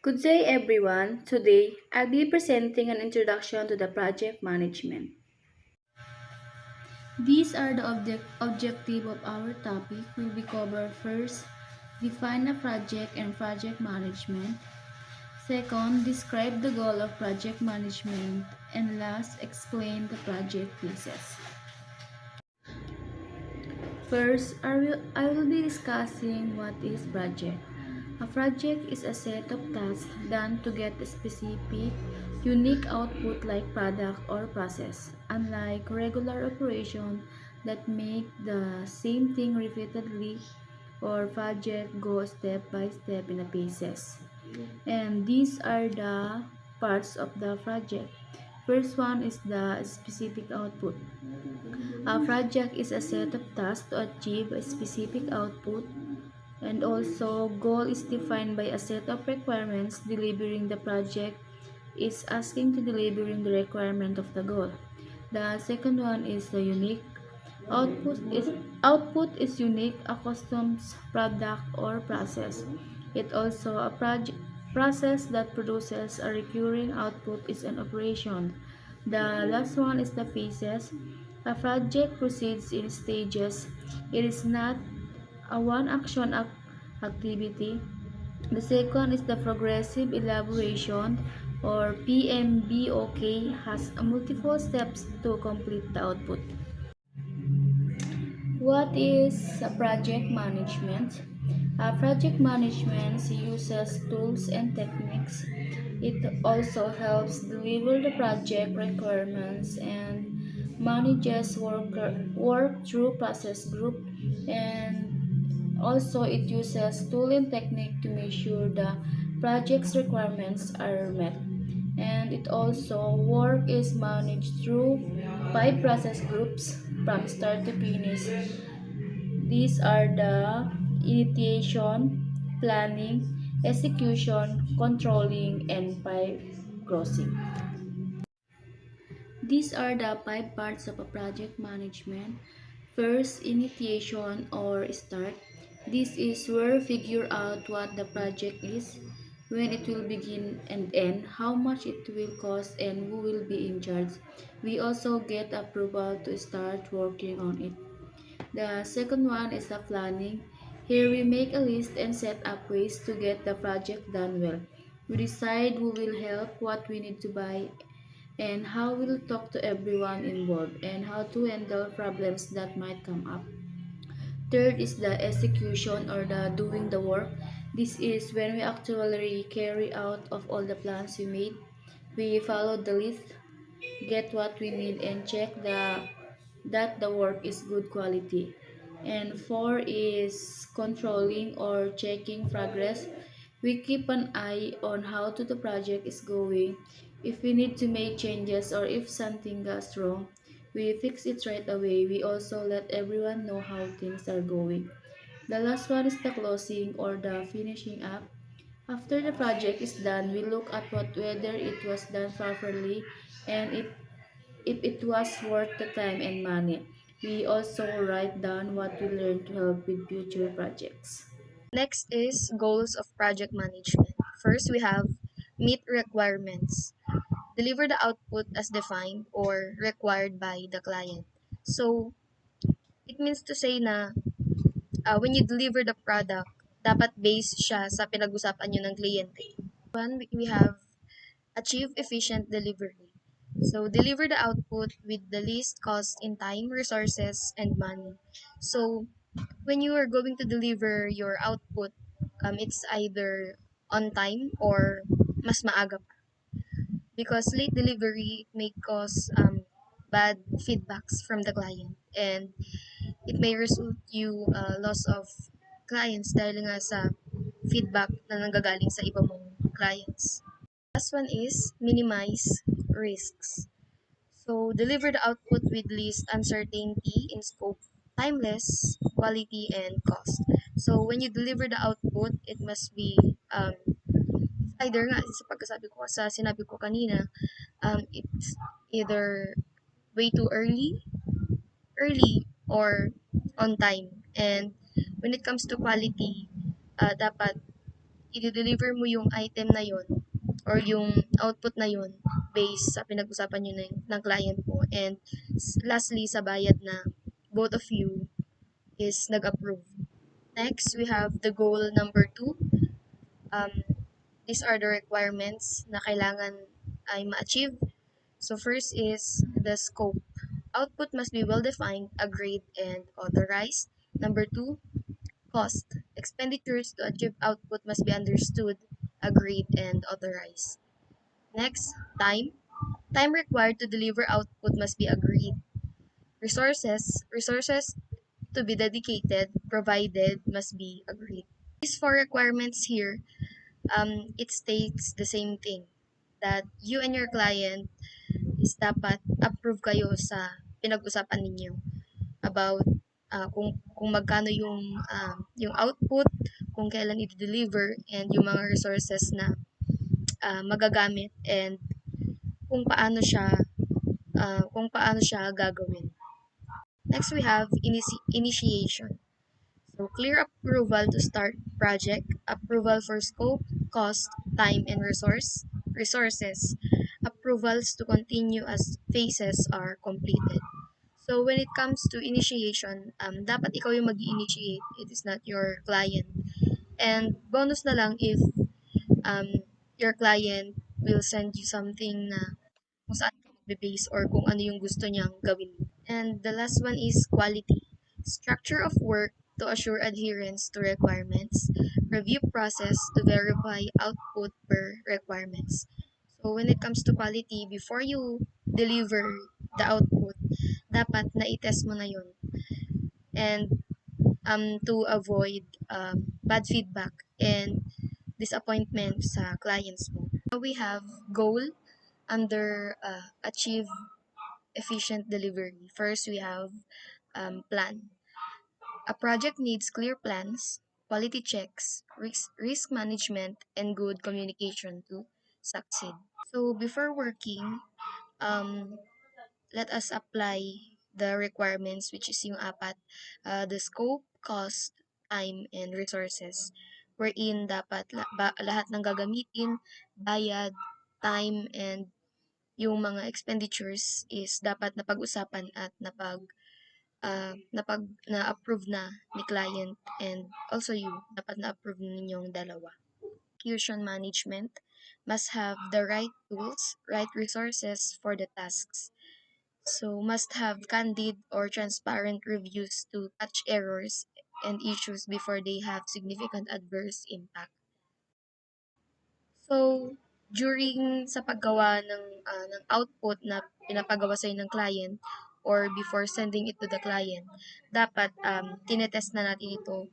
Good day everyone. Today, I'll be presenting an introduction to the project management. These are the objective of our topic. Will be covered first, define a project and project management. Second, describe the goal of project management. And last, explain the project phases. First, I will be discussing what is project. A project is a set of tasks done to get a specific, unique output like product or process. Unlike regular operation that make the same thing repeatedly, or project go step by step in a phases. And these are the parts of the project. First one is the specific output. A project is a set of tasks to achieve a specific output, and also goal is defined by a set of requirements. Delivering the project is asking to delivering the requirement of the goal. The second one is the unique. Output is unique, a custom product or process. It also a project process that produces a recurring output is an operation. The last one is the phases. A project proceeds in stages. It is not a one action activity. The second is the progressive elaboration, or PMBOK, has multiple steps to complete the output. What is project management? Project management uses tools and techniques. It also helps deliver the project requirements and manages work through process group, and also it uses tool and technique to make sure the project's requirements are met. And it also work is managed through 5 process groups from start to finish. These are the initiation, planning, execution, controlling, and pipe crossing. These are the 5 parts of a project management. First, initiation or start. This is where figure out what the project is, when it will begin and end, how much it will cost, and who will be in charge. We also get approval to start working on it. The second one is the planning. Here we make a list and set up ways to get the project done well. We decide who will help, what we need to buy, and how we'll talk to everyone involved, and how to handle problems that might come up. Third is the execution, or the doing the work. This is when we actually carry out of all the plans we made. We follow the list, get what we need, and check that the work is good quality. And four is controlling or checking progress. We keep an eye on how the project is going. If we need to make changes or if something goes wrong, we fix it right away. We also let everyone know how things are going. The last one is the closing, or the finishing up. After the project is done, we look at whether it was done properly, and if it was worth the time and money. We also write down what we learned to help with future projects. Next is goals of project management. First, we have meet requirements. Deliver the output as defined or required by the client. So, it means to say na when you deliver the product, dapat based siya sa pinag-usapan nyo ng kliyente. One, we have achieve efficient delivery. So, deliver the output with the least cost in time, resources, and money. So, when you are going to deliver your output, it's either on time or mas maaga pa. Because late delivery may cause bad feedbacks from the client, and it may result you loss of clients dahil nga sa feedback na nanggagaling sa iba mong clients. Last one is minimize risks. So, deliver the output with least uncertainty in scope, timeless, quality, and cost. So, when you deliver the output, it must be either nga sa pagkasabi ko sa sinabi ko kanina, it's either way too early or on time. And when it comes to quality, dapat i-deliver mo yung item na yon or yung output na yon based sa pinag-usapan nyo ng client mo. And lastly, sa bayad na both of you is nag-approve. Next, we have the goal number 2. Um, these are the requirements na kailangan ay ma-achieve. So first is the scope. Output must be well-defined, agreed, and authorized. Number 2, cost. Expenditures to achieve output must be understood, agreed, and authorized. Next, time. Time required to deliver output must be agreed. Resources to be dedicated, provided, must be agreed. These four requirements here, it states the same thing, that you and your client is dapat approve kayo sa pinag-usapan ninyo about kung magkano yung output, kung kailan i-deliver, and yung mga resources na magagamit, and kung paano siya gagawin. Next, we have initiation. So, clear approval to start project, approval for scope, cost, time, and resources, approvals to continue as phases are completed. So, when it comes to initiation, dapat ikaw yung mag-initiate. It is not your client. And bonus na lang if um, your client will send you something na kung saan ka magbe-base or kung ano yung gusto niyang gawin. And the last one is quality. Structure of work to assure adherence to requirements. Review process to verify output per requirements. So when it comes to quality, before you deliver the output, dapat na-test mo na yun. And to avoid bad feedback and disappointment sa clients mo. Now we have goal under achieve efficient delivery. First, we have plan. A project needs clear plans, quality checks, risk management, and good communication to succeed. So before working, um, let us apply the requirements, which is yung apat, the scope, cost, time, and resources, wherein dapat lahat ng gagamitin, bayad, time, and yung mga expenditures is dapat napag-usapan at na-approve na ni client, and also you, dapat na-approve ninyong dalawa. Execution management must have the right tools, right resources for the tasks. So must have candid or transparent reviews to catch errors and issues before they have significant adverse impact. So, during sa paggawa ng output na pinapagawa sa'yo ng client or before sending it to the client, dapat tinetest na natin ito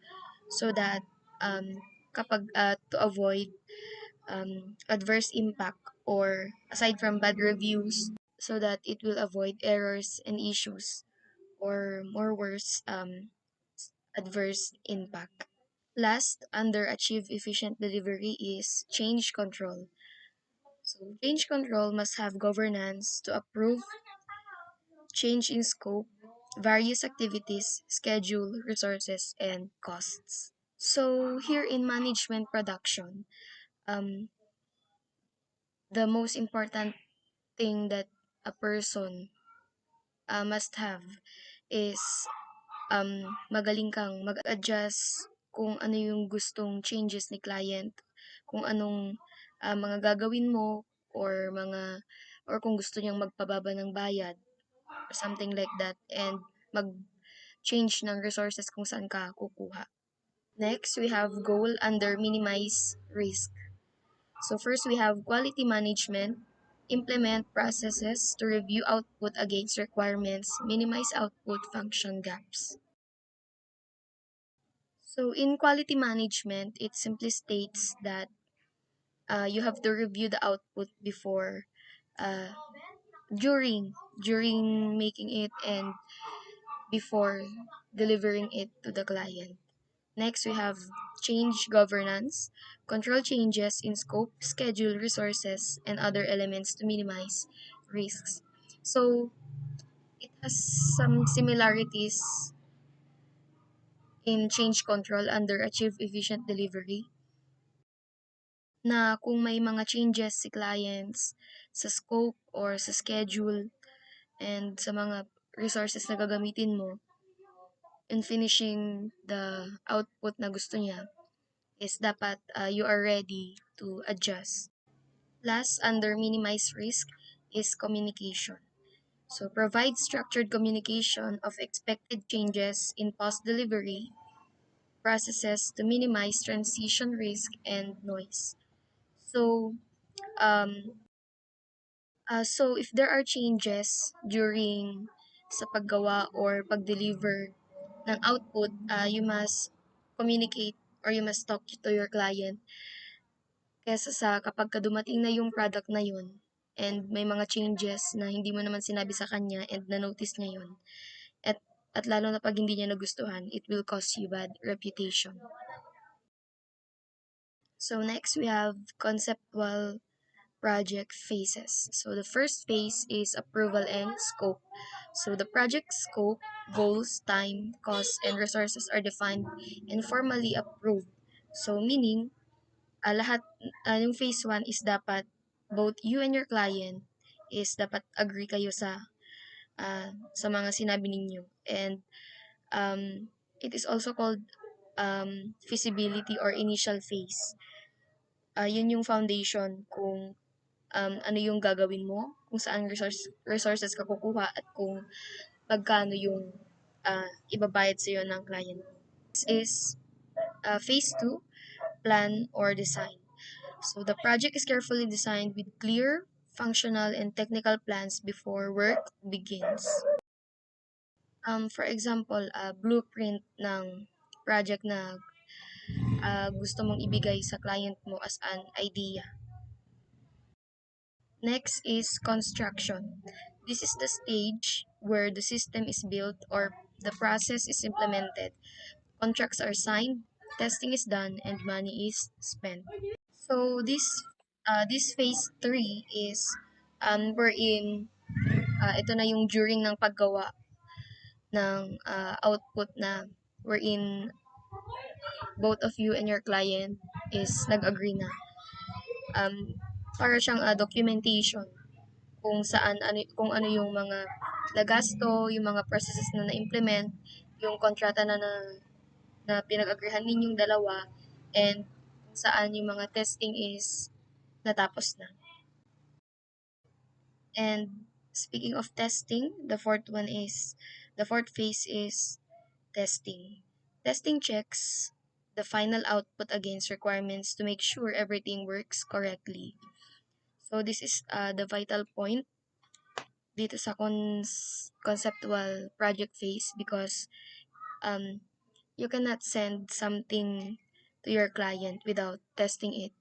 so that kapag to avoid adverse impact or aside from bad reviews, so that it will avoid errors and issues or more worse adverse impact. Last, under achieve efficient delivery is change control. So, change control must have governance to approve change in scope, various activities, schedule, resources, and costs. So, here in management production, the most important thing that a person must have is magaling kang mag-adjust kung ano yung gustong changes ni client, kung anong mga gagawin mo, or kung gusto niyang magpababa ng bayad or something like that, and mag-change ng resources kung saan ka kukuha. Next, we have goal under minimize risk. So first, we have quality management, implement processes to review output against requirements, minimize output function gaps. So in quality management, it simply states that you have to review the output before, uh, during making it, and before delivering it to the client. Next, we have change governance, control changes in scope, schedule, resources, and other elements to minimize risks. So it has some similarities in change control under achieve efficient delivery. na kung may mga changes si clients sa scope or sa schedule and sa mga resources na gagamitin mo in finishing the output na gusto niya is dapat you are ready to adjust. Last, under minimize risk is communication. So provide structured communication of expected changes in post-delivery processes to minimize transition risk and noise. So, um, so if there are changes during sa paggawa or pag-deliver ng output, you must communicate or you must talk to your client kesa sa kapag dumating na yung product na yun and may mga changes na hindi mo naman sinabi sa kanya and na-notice niya yun. At, at lalo na pag hindi niya nagustuhan, it will cause you bad reputation. So next, we have conceptual project phases. So the first phase is approval and scope. So the project scope, goals, time, cost, and resources are defined and formally approved. So meaning, lahat, yung phase 1 is dapat both you and your client is dapat agree kayo sa mga sinabi ninyo. And it is also called feasibility or initial phase. Yun yung foundation kung ano yung gagawin mo, kung saan resources ka kukuha, at kung pagkano yung ibabayad sa'yo ng client. This is phase 2, plan or design. So the project is carefully designed with clear, functional, and technical plans before work begins. For example, blueprint ng project na gusto mong ibigay sa client mo as an idea. Next is construction. This is the stage where the system is built or the process is implemented. Contracts are signed, testing is done, and money is spent. So this phase 3 is wherein ito na yung during ng paggawa ng output na wherein both of you and your client is nag-agree na. Para siyang documentation kung saan kung ano yung mga nagasto, yung mga processes na na-implement, yung kontrata na pinag-agreehan ninyong dalawa, and kung saan yung mga testing is natapos na. And speaking of testing, the fourth phase is testing. Testing checks the final output against requirements to make sure everything works correctly. So this is the vital point dito sa conceptual project phase because you cannot send something to your client without testing it.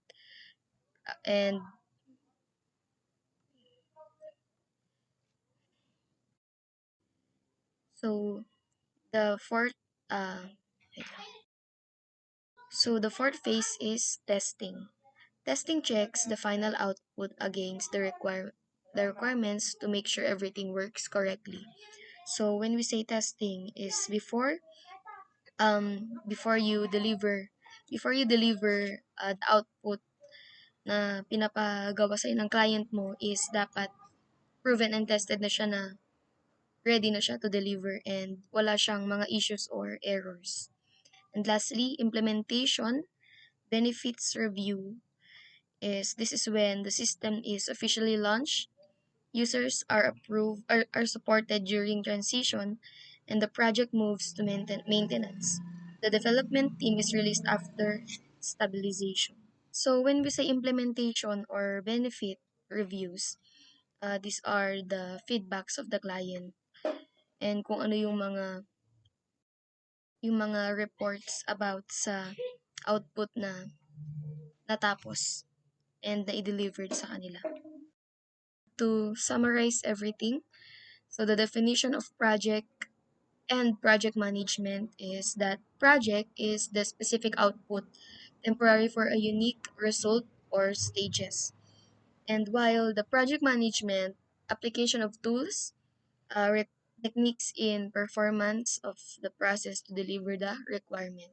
And so the fourth uh, the fourth phase is testing. Testing checks the final output against the requirements to make sure everything works correctly. So when we say testing is before you deliver the output na pinapagawa sa'yo ng client mo is dapat proven and tested na siya na ready na siya to deliver and wala siyang mga issues or errors. And lastly, implementation, benefits review this is when the system is officially launched, users are approved are supported during transition, and the project moves to maintenance. The development team is released after stabilization. So when we say implementation or benefit reviews, these are the feedbacks of the client and kung ano yung mga reports about sa output na natapos and na i-delivered sa kanila. To summarize everything, so the definition of project and project management is that project is the specific output temporary for a unique result or stages. And while the project management, application of tools, techniques in performance of the process to deliver the requirement.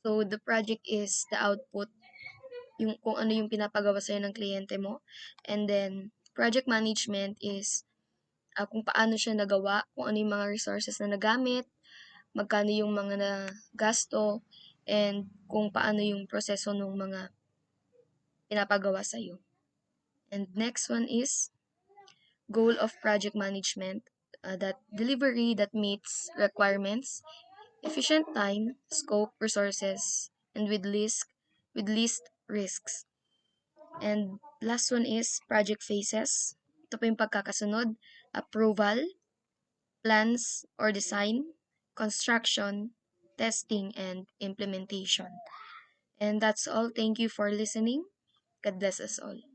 So the project is the output yung kung ano yung pinapagawa sa'yo ng kliyente mo. And then, project management is kung paano siya nagawa, kung ano yung mga resources na nagamit, magkano yung mga gasto, and kung paano yung proseso ng mga pinapagawa sa'yo. And next one is goal of project management, that delivery that meets requirements, efficient time, scope, resources, and with least risks. And last one is project phases. Ito po yung pagkakasunod: approval, plans or design, construction, testing, and implementation. And that's all. Thank you for listening. God bless us all.